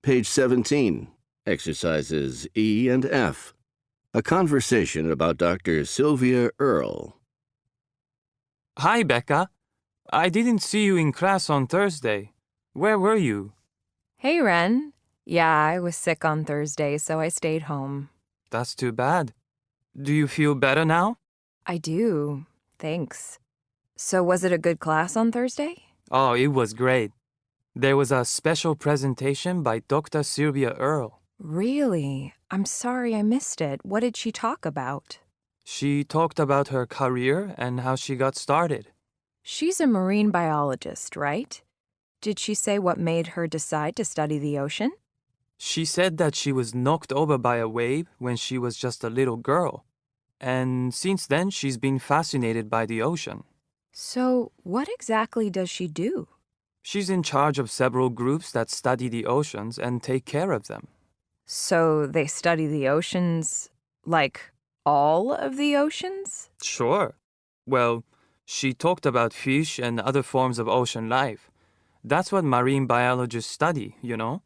Page 17. Exercises E and F. A conversation about Dr. Sylvia Earle. Hi, Becca. I didn't see you in class on Thursday. Where were you? Hey, Ren. Yeah, I was sick on Thursday, so I stayed home. That's too bad. Do you feel better now? I do. Thanks. So was it a good class on Thursday? Oh, it was great. There was a special presentation by Dr. Sylvia Earle. Really? I'm sorry I missed it. What did she talk about? She talked about her career and how she got started. She's a marine biologist, right? Did she say what made her decide to study the ocean? She said that she was knocked over by a wave when she was just a little girl. And since then, she's been fascinated by the ocean. So, what exactly does she do? She's in charge of several groups that study the oceans and take care of them. So, they study the oceans, like all of the oceans? Sure. Well, she talked about fish and other forms of ocean life. That's what marine biologists study, you know?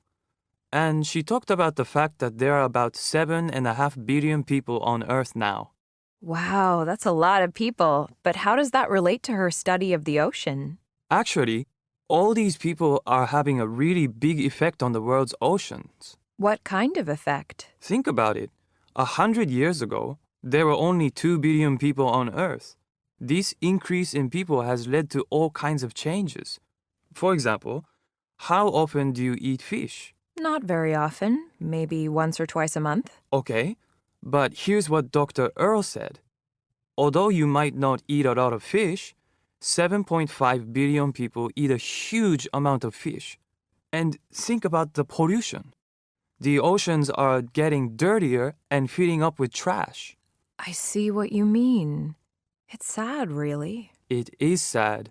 And she talked about the fact that there are about 7.5 billion people on Earth now. Wow, that's a lot of people. But how does that relate to her study of the ocean? Actually, all these people are having a really big effect on the world's oceans. What kind of effect? Think about it. 100 years ago, there were only 2 billion people on Earth. This increase in people has led to all kinds of changes. For example, how often do you eat fish? Not very often, maybe once or twice a month. Okay, but here's what Dr. Earle said. Although you might not eat a lot of fish, 7.5 billion people eat a huge amount of fish. And think about the pollution. The oceans are getting dirtier and filling up with trash. I see what you mean. It's sad, really. It is sad.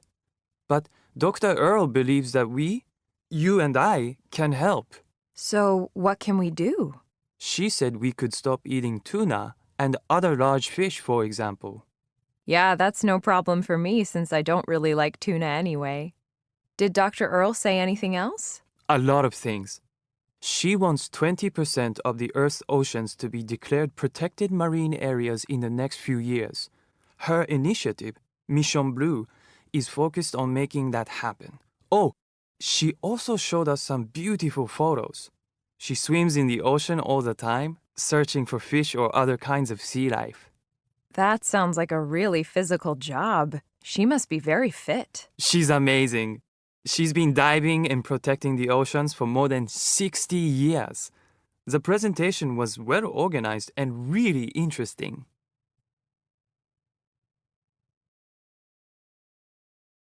But Dr. Earle believes that we, you and I, can help. So, what can we do? She said we could stop eating tuna and other large fish, for example. Yeah, that's no problem for me since I don't really like tuna anyway. Did Dr. Earle say anything else? A lot of things. She wants 20% of the Earth's oceans to be declared protected marine areas in the next few years. Her initiative, Mission Blue, is focused on making that happen. Oh, she also showed us some beautiful photos. She swims in the ocean all the time, searching for fish or other kinds of sea life. That sounds like a really physical job. She must be very fit. She's amazing. She's been diving and protecting the oceans for more than 60 years. The presentation was well organized and really interesting.